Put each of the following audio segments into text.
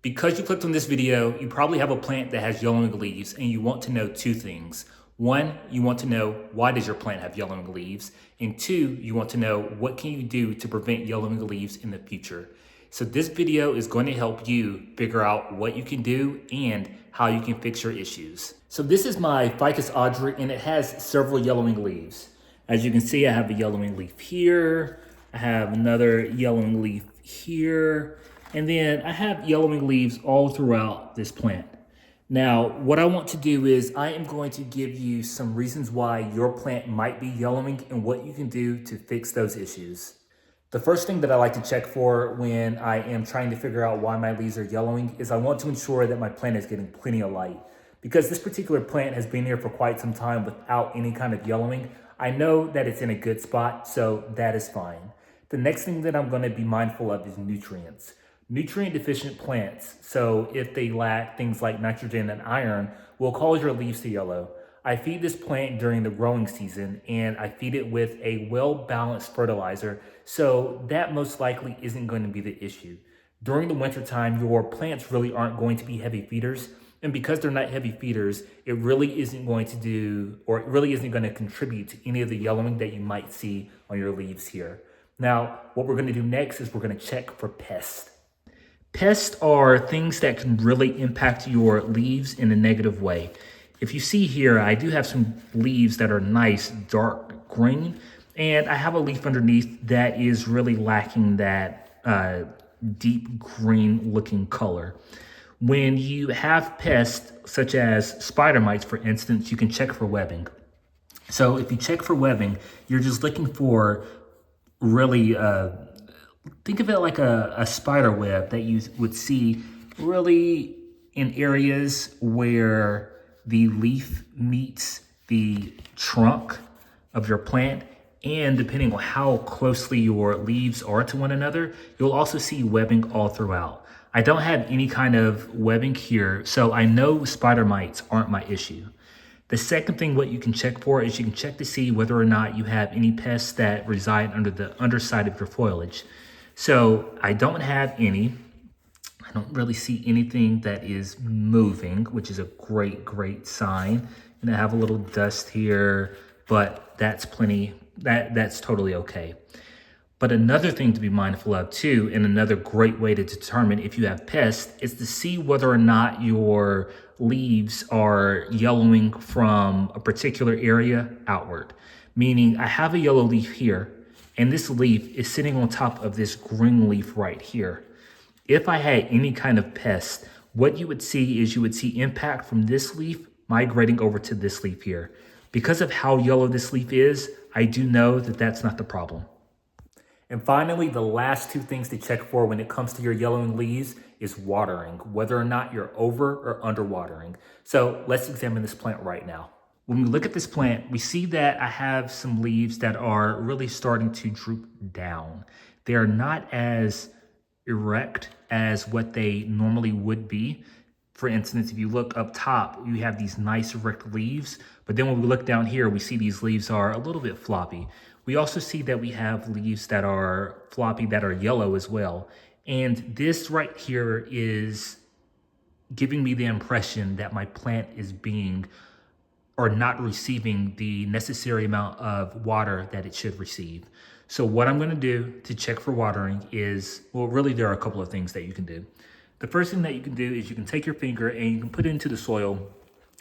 Because you clicked on this video, you probably have a plant that has yellowing leaves and you want to know two things. One, you want to know why does your plant have yellowing leaves? And two, you want to know what can you do to prevent yellowing leaves in the future. So this video is going to help you figure out what you can do and how you can fix your issues. So this is my Ficus audrey and it has several yellowing leaves. As you can see, I have a yellowing leaf here. I have another yellowing leaf here. And then I have yellowing leaves all throughout this plant. Now, what I want to do is I am going to give you some reasons why your plant might be yellowing and what you can do to fix those issues. The first thing that I like to check for when I am trying to figure out why my leaves are yellowing is I want to ensure that my plant is getting plenty of light. Because this particular plant has been here for quite some time without any kind of yellowing, I know that it's in a good spot, so that is fine. The next thing that I'm going to be mindful of is nutrients. Nutrient deficient plants, so if they lack things like nitrogen and iron, will cause your leaves to yellow. I feed this plant during the growing season and I feed it with a well-balanced fertilizer, so that most likely isn't going to be the issue. During the wintertime, your plants really aren't going to be heavy feeders, and because they're not heavy feeders, it really isn't going to do, or it really isn't going to contribute to any of the yellowing that you might see on your leaves here. Now, what we're going to do next is we're going to check for pests. Pests are things that can really impact your leaves in a negative way. If you see here, I do have some leaves that are nice dark green, and I have a leaf underneath that is really lacking that deep green looking color. When you have pests such as spider mites, for instance, you can check for webbing. So if you check for webbing, you're just looking for really think of it like a spider web that you would see really in areas where the leaf meets the trunk of your plant. And depending on how closely your leaves are to one another, you'll also see webbing all throughout. I don't have any kind of webbing here, so I know spider mites aren't my issue. The second thing what you can check for is you can check to see whether or not you have any pests that reside under the underside of your foliage. So I don't have any. I don't really see anything that is moving, which is a great sign. And I have a little dust here, but that's plenty, that's totally okay. But another thing to be mindful of too, and another great way to determine if you have pests, is to see whether or not your leaves are yellowing from a particular area outward. Meaning I have a yellow leaf here, and this leaf is sitting on top of this green leaf right here. If I had any kind of pest, what you would see is you would see impact from this leaf migrating over to this leaf here. Because of how yellow this leaf is, I do know that that's not the problem. And finally, the last two things to check for when it comes to your yellowing leaves is watering, whether or not you're over or under watering. So let's examine this plant right now. When we look at this plant, we see that I have some leaves that are really starting to droop down. They are not as erect as what they normally would be. For instance, if you look up top, you have these nice erect leaves, but then when we look down here, we see these leaves are a little bit floppy. We also see that we have leaves that are floppy that are yellow as well. And this right here is giving me the impression that my plant is being or not receiving the necessary amount of water that it should receive. So what I'm going to do to check for watering is, well, really there are a couple of things that you can do. The first thing that you can do is you can take your finger and you can put it into the soil.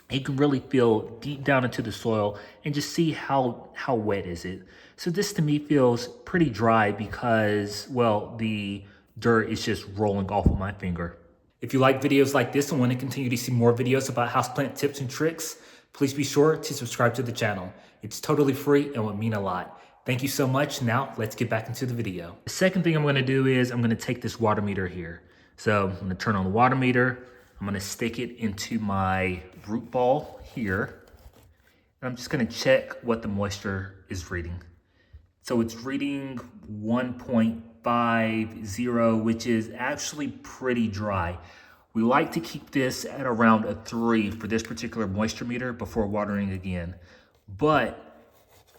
And you can really feel deep down into the soil and just see how wet is it. So this to me feels pretty dry because, well, the dirt is just rolling off of my finger. If you like videos like this and want to continue to see more videos about houseplant tips and tricks, please be sure to subscribe to the channel. It's totally free and would mean a lot. Thank you so much. Now let's get back into the video. The second thing I'm going to do is I'm going to take this water meter here. So I'm going to turn on the water meter. I'm going to stick it into my root ball here. And I'm just going to check what the moisture is reading. So it's reading 1.50, which is actually pretty dry. We like to keep this at around a 3 for this particular moisture meter before watering again. But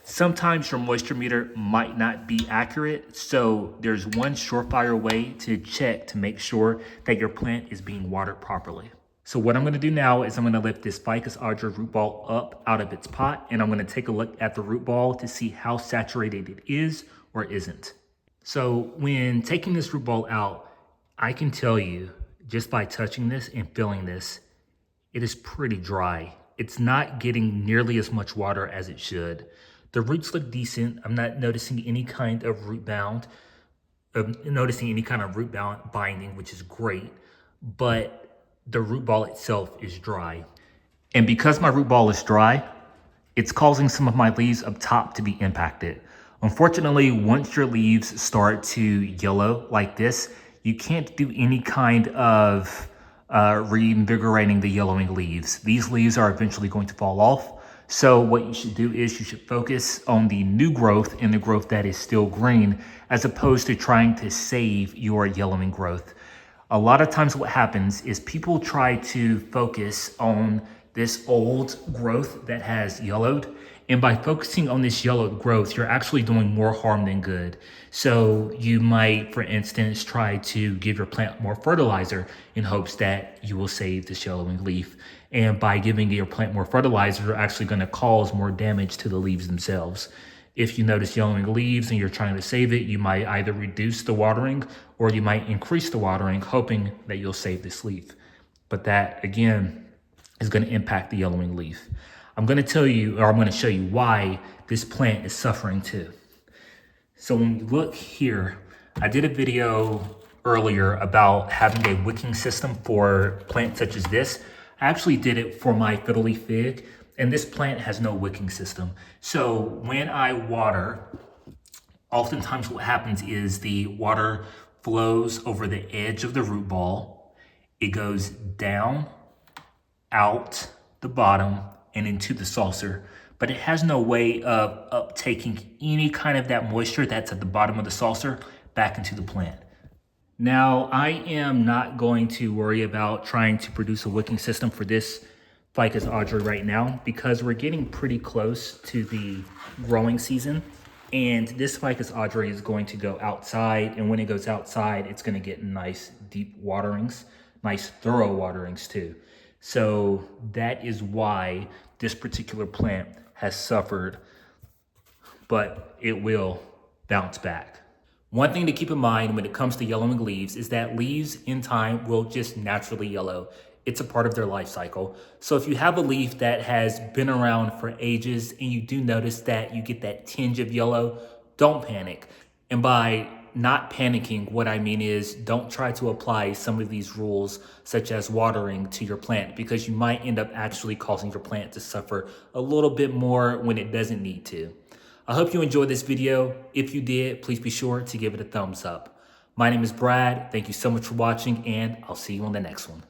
Sometimes your moisture meter might not be accurate, so there's one surefire way to check to make sure that your plant is being watered properly. So what I'm going to do now is I'm going to lift this Ficus audra root ball up out of its pot, and I'm going to take a look at the root ball to see how saturated it is or isn't. So when taking this root ball out, I can tell you just by touching this and feeling this, it is pretty dry. It's not getting nearly as much water as it should. The roots look decent. I'm not noticing any kind of root binding, which is great, but the root ball itself is dry. And because my root ball is dry, it's causing some of my leaves up top to be impacted. Unfortunately, once your leaves start to yellow like this, you can't do any kind of reinvigorating the yellowing leaves. These leaves are eventually going to fall off. So what you should do is you should focus on the new growth and the growth that is still green, as opposed to trying to save your yellowing growth. A lot of times what happens is people try to focus on this old growth that has yellowed. And by focusing on this yellowed growth, you're actually doing more harm than good. So you might, for instance, try to give your plant more fertilizer in hopes that you will save this yellowing leaf. And by giving your plant more fertilizer, you're actually going to cause more damage to the leaves themselves. If you notice yellowing leaves and you're trying to save it, you might either reduce the watering or you might increase the watering, hoping that you'll save this leaf. But that, again, is going to impact the yellowing leaf. I'm going to show you why this plant is suffering too. So when you look here, I did a video earlier about having a wicking system for plants such as this. I actually did it for my fiddle leaf fig, and this plant has no wicking system. So when I water, oftentimes what happens is the water flows over the edge of the root ball. It goes down, out the bottom, and into the saucer, but it has no way of uptaking any kind of that moisture that's at the bottom of the saucer back into the plant. Now, I am not going to worry about trying to produce a wicking system for this Ficus audra right now, because we're getting pretty close to the growing season, and this Ficus audra is going to go outside, and when it goes outside, it's going to get nice deep waterings, nice thorough waterings too. So that is why this particular plant has suffered, but it will bounce back. One thing to keep in mind when it comes to yellowing leaves is that leaves in time will just naturally yellow. It's a part of their life cycle. So if you have a leaf that has been around for ages and you do notice that you get that tinge of yellow, don't panic. And by not panicking, what I mean is don't try to apply some of these rules, such as watering, to your plant, because you might end up actually causing your plant to suffer a little bit more when it doesn't need to. I hope you enjoyed this video. If you did, please be sure to give it a thumbs up. My name is Brad. Thank you so much for watching, and I'll see you on the next one.